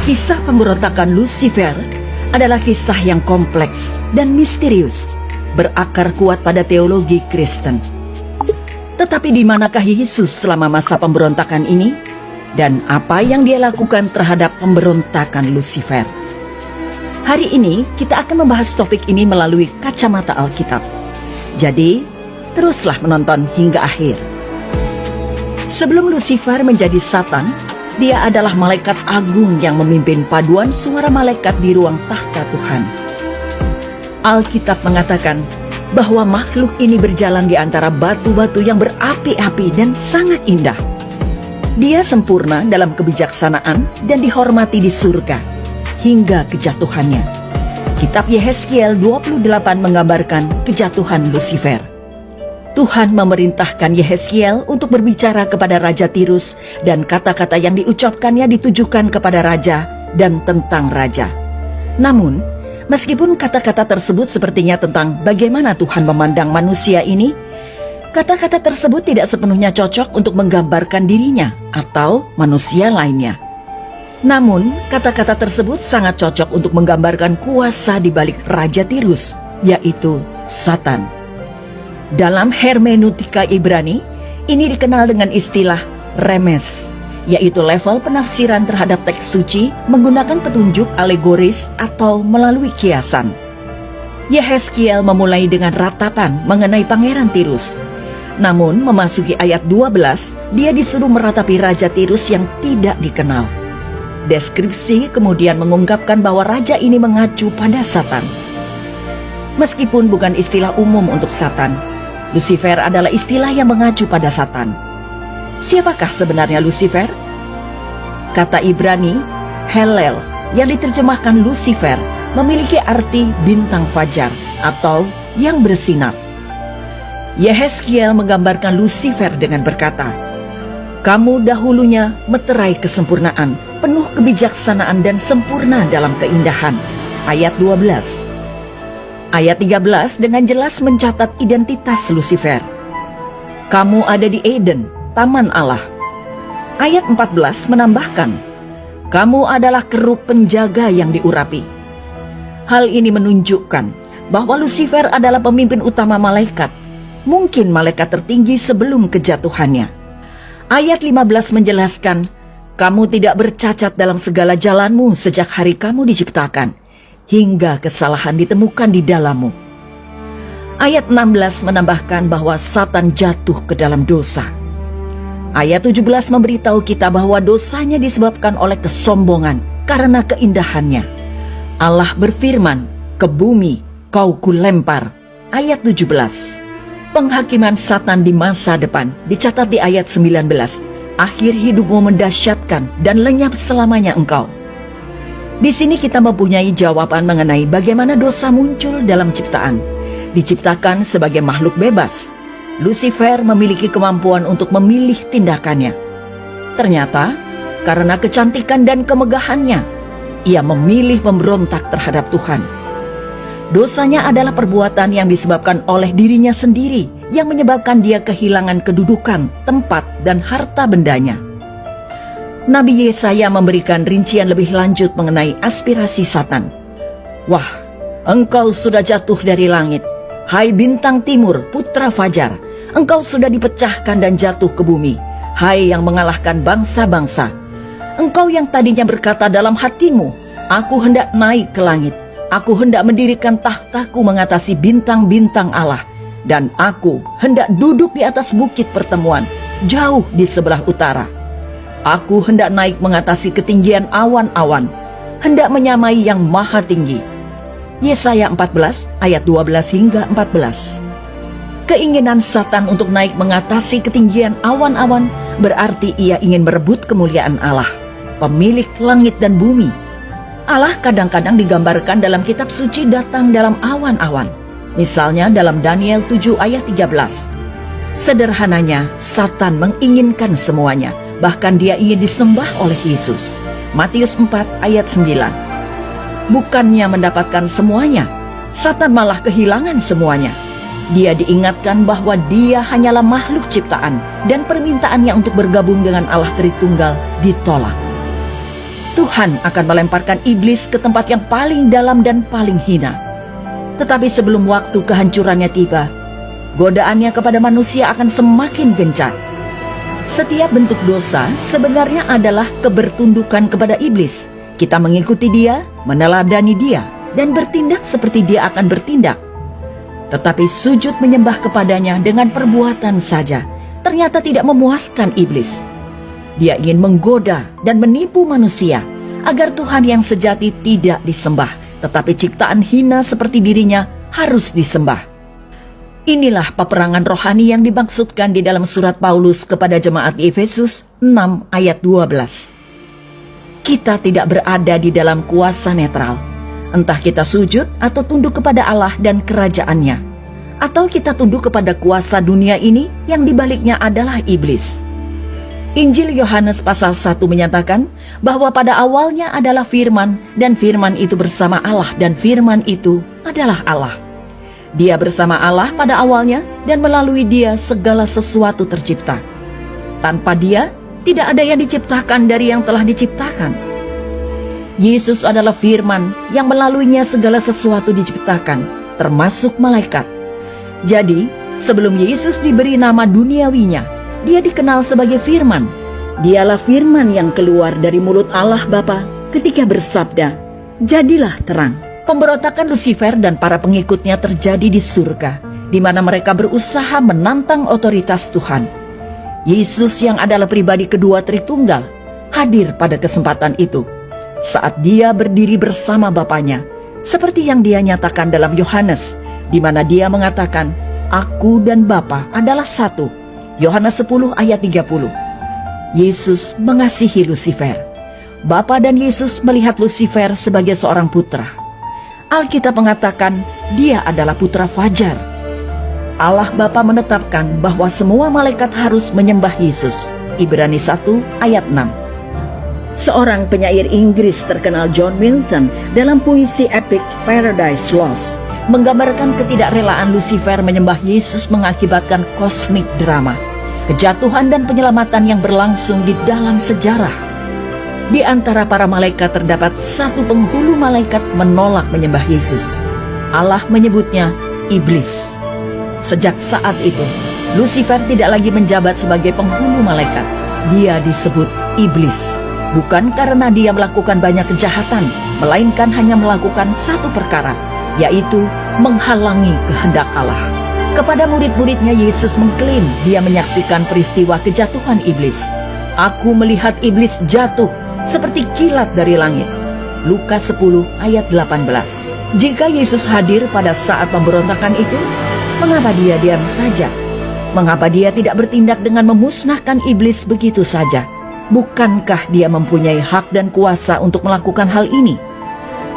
Kisah pemberontakan Lucifer adalah kisah yang kompleks dan misterius, berakar kuat pada teologi Kristen. Tetapi di manakah Yesus selama masa pemberontakan ini? Dan apa yang dia lakukan terhadap pemberontakan Lucifer? Hari ini kita akan membahas topik ini melalui kacamata Alkitab. Jadi, teruslah menonton hingga akhir. Sebelum Lucifer menjadi Satan, dia adalah malaikat agung yang memimpin paduan suara malaikat di ruang tahta Tuhan. Alkitab mengatakan bahwa makhluk ini berjalan di antara batu-batu yang berapi-api dan sangat indah. Dia sempurna dalam kebijaksanaan dan dihormati di surga hingga kejatuhannya. Kitab Yehezkiel 28 menggambarkan kejatuhan Lucifer. Tuhan memerintahkan Yehezkiel untuk berbicara kepada Raja Tirus, dan kata-kata yang diucapkannya ditujukan kepada raja dan tentang raja. Namun, meskipun kata-kata tersebut sepertinya tentang bagaimana Tuhan memandang manusia ini, kata-kata tersebut tidak sepenuhnya cocok untuk menggambarkan dirinya atau manusia lainnya. Namun, kata-kata tersebut sangat cocok untuk menggambarkan kuasa di balik Raja Tirus, yaitu Satan. Dalam hermeneutika Ibrani, ini dikenal dengan istilah remes, yaitu level penafsiran terhadap teks suci menggunakan petunjuk alegoris atau melalui kiasan. Yehezkiel memulai dengan ratapan mengenai Pangeran Tirus. Namun memasuki ayat 12, dia disuruh meratapi Raja Tirus yang tidak dikenal. Deskripsi kemudian mengungkapkan bahwa raja ini mengacu pada Satan. Meskipun bukan istilah umum untuk Satan, Lucifer adalah istilah yang mengacu pada Satan. Siapakah sebenarnya Lucifer? Kata Ibrani, Helel, yang diterjemahkan Lucifer, memiliki arti bintang fajar atau yang bersinar. Yehezkiel menggambarkan Lucifer dengan berkata, "Kamu dahulunya meterai kesempurnaan, penuh kebijaksanaan dan sempurna dalam keindahan." Ayat 12. Ayat 13 dengan jelas mencatat identitas Lucifer. Kamu ada di Eden, taman Allah. Ayat 14 menambahkan, kamu adalah keruk penjaga yang diurapi. Hal ini menunjukkan bahwa Lucifer adalah pemimpin utama malaikat, mungkin malaikat tertinggi sebelum kejatuhannya. Ayat 15 menjelaskan, kamu tidak bercacat dalam segala jalanmu sejak hari kamu diciptakan, hingga kesalahan ditemukan di dalammu. Ayat 16 menambahkan bahwa Satan jatuh ke dalam dosa. Ayat 17 memberitahu kita bahwa dosanya disebabkan oleh kesombongan karena keindahannya. Allah berfirman, ke bumi kau kulempar. Ayat 17. Penghakiman Satan di masa depan dicatat di ayat 19. Akhir hidupmu mendahsyatkan dan lenyap selamanya engkau. Di sini kita mempunyai jawaban mengenai bagaimana dosa muncul dalam ciptaan. Diciptakan sebagai makhluk bebas, Lucifer memiliki kemampuan untuk memilih tindakannya. Ternyata, karena kecantikan dan kemegahannya, ia memilih memberontak terhadap Tuhan. Dosanya adalah perbuatan yang disebabkan oleh dirinya sendiri, yang menyebabkan dia kehilangan kedudukan, tempat, dan harta bendanya. Nabi Yesaya memberikan rincian lebih lanjut mengenai aspirasi Satan. Wah, engkau sudah jatuh dari langit, hai bintang timur, putra fajar. Engkau sudah dipecahkan dan jatuh ke bumi, hai yang mengalahkan bangsa-bangsa. Engkau yang tadinya berkata dalam hatimu, aku hendak naik ke langit, aku hendak mendirikan tahtaku mengatasi bintang-bintang Allah, dan aku hendak duduk di atas bukit pertemuan, jauh di sebelah utara. Aku hendak naik mengatasi ketinggian awan-awan, hendak menyamai yang maha tinggi. Yesaya 14 ayat 12 hingga 14. Keinginan Satan untuk naik mengatasi ketinggian awan-awan berarti ia ingin merebut kemuliaan Allah, pemilik langit dan bumi. Allah kadang-kadang digambarkan dalam kitab suci datang dalam awan-awan. Misalnya dalam Daniel 7 ayat 13. Sederhananya, Satan menginginkan semuanya. Bahkan dia ingin disembah oleh Yesus. Matius 4 ayat 9. Bukannya mendapatkan semuanya, Satan malah kehilangan semuanya. Dia diingatkan bahwa dia hanyalah makhluk ciptaan dan permintaannya untuk bergabung dengan Allah Tritunggal ditolak. Tuhan akan melemparkan iblis ke tempat yang paling dalam dan paling hina. Tetapi sebelum waktu kehancurannya tiba, godaannya kepada manusia akan semakin gencar. Setiap bentuk dosa sebenarnya adalah kebertundukan kepada iblis. Kita mengikuti dia, meneladani dia, dan bertindak seperti dia akan bertindak. Tetapi sujud menyembah kepadanya dengan perbuatan saja ternyata tidak memuaskan iblis. Dia ingin menggoda dan menipu manusia agar Tuhan yang sejati tidak disembah, tetapi ciptaan hina seperti dirinya harus disembah. Inilah peperangan rohani yang dimaksudkan di dalam surat Paulus kepada jemaat di Efesus 6 ayat 12. Kita tidak berada di dalam kuasa netral. Entah kita sujud atau tunduk kepada Allah dan kerajaannya, atau kita tunduk kepada kuasa dunia ini yang dibaliknya adalah iblis. Injil Yohanes pasal 1 menyatakan bahwa pada awalnya adalah firman, dan firman itu bersama Allah, dan firman itu adalah Allah. Dia bersama Allah pada awalnya, dan melalui dia segala sesuatu tercipta. Tanpa dia, tidak ada yang diciptakan dari yang telah diciptakan. Yesus adalah firman yang melaluinya segala sesuatu diciptakan, termasuk malaikat. Jadi, sebelum Yesus diberi nama duniawinya, dia dikenal sebagai firman. Dialah firman yang keluar dari mulut Allah Bapa ketika bersabda, "Jadilah terang." Pemberontakan Lucifer dan para pengikutnya terjadi di surga, di mana mereka berusaha menantang otoritas Tuhan. Yesus yang adalah pribadi kedua Tritunggal hadir pada kesempatan itu saat dia berdiri bersama Bapanya, seperti yang dia nyatakan dalam Yohanes, di mana dia mengatakan, "Aku dan Bapa adalah satu." Yohanes 10 ayat 30. Yesus mengasihi Lucifer. Bapa dan Yesus melihat Lucifer sebagai seorang putra. Alkitab mengatakan dia adalah putra fajar. Allah Bapa menetapkan bahwa semua malaikat harus menyembah Yesus. Ibrani 1 ayat 6. Seorang penyair Inggris terkenal John Milton dalam puisi epik Paradise Lost menggambarkan ketidakrelaan Lucifer menyembah Yesus mengakibatkan kosmik drama, kejatuhan dan penyelamatan yang berlangsung di dalam sejarah. Di antara para malaikat terdapat satu penghulu malaikat menolak menyembah Yesus. Allah menyebutnya iblis. Sejak saat itu, Lucifer tidak lagi menjabat sebagai penghulu malaikat. Dia disebut iblis, bukan karena dia melakukan banyak kejahatan, melainkan hanya melakukan satu perkara, yaitu menghalangi kehendak Allah. Kepada murid-muridnya Yesus mengklaim dia menyaksikan peristiwa kejatuhan iblis. "Aku melihat iblis jatuh seperti kilat dari langit." Lukas 10 ayat 18. Jika Yesus hadir pada saat pemberontakan itu, mengapa dia diam saja? Mengapa dia tidak bertindak dengan memusnahkan iblis begitu saja? Bukankah dia mempunyai hak dan kuasa untuk melakukan hal ini?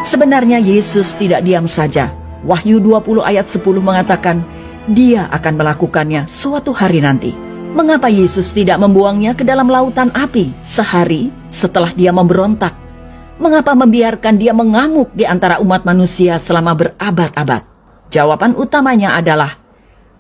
Sebenarnya Yesus tidak diam saja. Wahyu 20 ayat 10 mengatakan, dia akan melakukannya suatu hari nanti. Mengapa Yesus tidak membuangnya ke dalam lautan api sehari setelah dia memberontak? Mengapa membiarkan dia mengamuk di antara umat manusia selama berabad-abad? Jawaban utamanya adalah,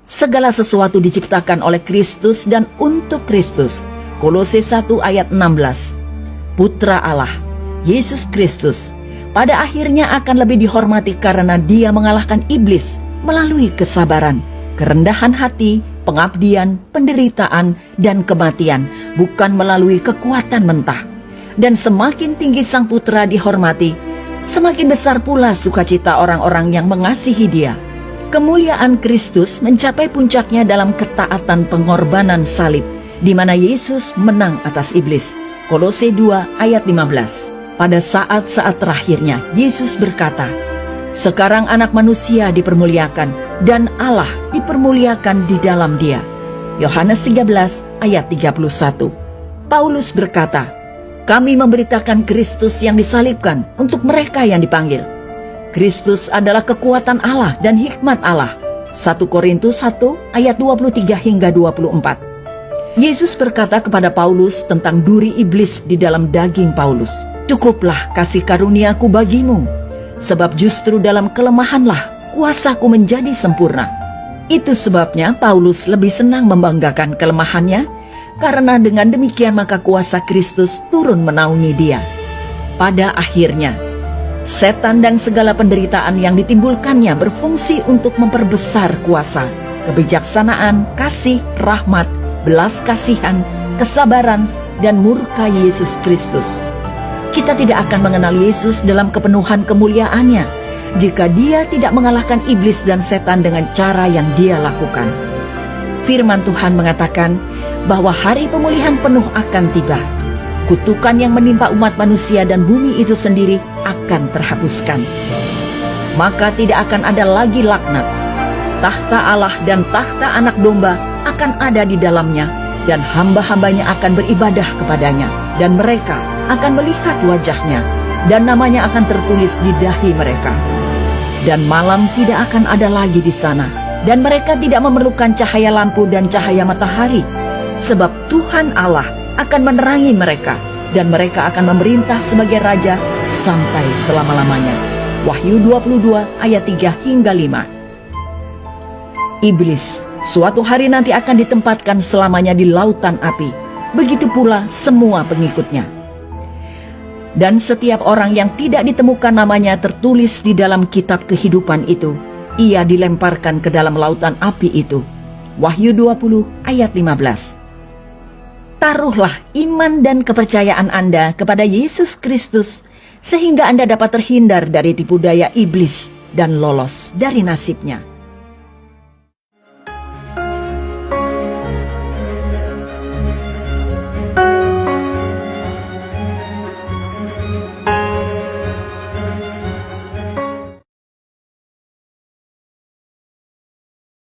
segala sesuatu diciptakan oleh Kristus dan untuk Kristus. Kolose 1 ayat 16. Putra Allah, Yesus Kristus, pada akhirnya akan lebih dihormati karena dia mengalahkan iblis melalui kesabaran, kerendahan hati, pengabdian, penderitaan, dan kematian, bukan melalui kekuatan mentah. Dan semakin tinggi sang putra dihormati, semakin besar pula sukacita orang-orang yang mengasihi dia. Kemuliaan Kristus mencapai puncaknya dalam ketaatan pengorbanan salib, di mana Yesus menang atas iblis. Kolose 2 ayat 15. Pada saat-saat terakhirnya, Yesus berkata, "Sekarang anak manusia dipermuliakan, dan Allah dipermuliakan di dalam dia." Yohanes 13 ayat 31. Paulus berkata, "Kami memberitakan Kristus yang disalibkan untuk mereka yang dipanggil." Kristus adalah kekuatan Allah dan hikmat Allah. 1 Korintus 1 ayat 23 hingga 24. Yesus berkata kepada Paulus tentang duri iblis di dalam daging Paulus, "Cukuplah kasih karuniaku bagimu, sebab justru dalam kelemahanlah kuasaku menjadi sempurna." Itu sebabnya Paulus lebih senang membanggakan kelemahannya, karena dengan demikian maka kuasa Kristus turun menaungi dia. pada akhirnya, setan dan segala penderitaan yang ditimbulkannya berfungsi untuk memperbesar kuasa, kebijaksanaan, kasih, rahmat, belas kasihan, kesabaran, dan murka Yesus Kristus. Kita tidak akan mengenal Yesus dalam kepenuhan kemuliaannya jika Dia tidak mengalahkan iblis dan setan dengan cara yang Dia lakukan. Firman Tuhan mengatakan bahwa hari pemulihan penuh akan tiba. Kutukan yang menimpa umat manusia dan bumi itu sendiri akan terhapuskan. Maka tidak akan ada lagi laknat. Takhta Allah dan takhta Anak Domba akan ada di dalamnya, dan hamba-hambanya akan beribadah kepadanya, dan mereka akan melihat wajahnya, dan namanya akan tertulis di dahi mereka. Dan malam tidak akan ada lagi di sana, dan mereka tidak memerlukan cahaya lampu dan cahaya matahari, sebab Tuhan Allah akan menerangi mereka, dan mereka akan memerintah sebagai raja sampai selama-lamanya. Wahyu 22 ayat 3 hingga 5. Iblis suatu hari nanti akan ditempatkan selamanya di lautan api, begitu pula semua pengikutnya. Dan setiap orang yang tidak ditemukan namanya tertulis di dalam kitab kehidupan itu, ia dilemparkan ke dalam lautan api itu. Wahyu 20 ayat 15. Taruhlah iman dan kepercayaan Anda kepada Yesus Kristus, sehingga Anda dapat terhindar dari tipu daya iblis dan lolos dari nasibnya.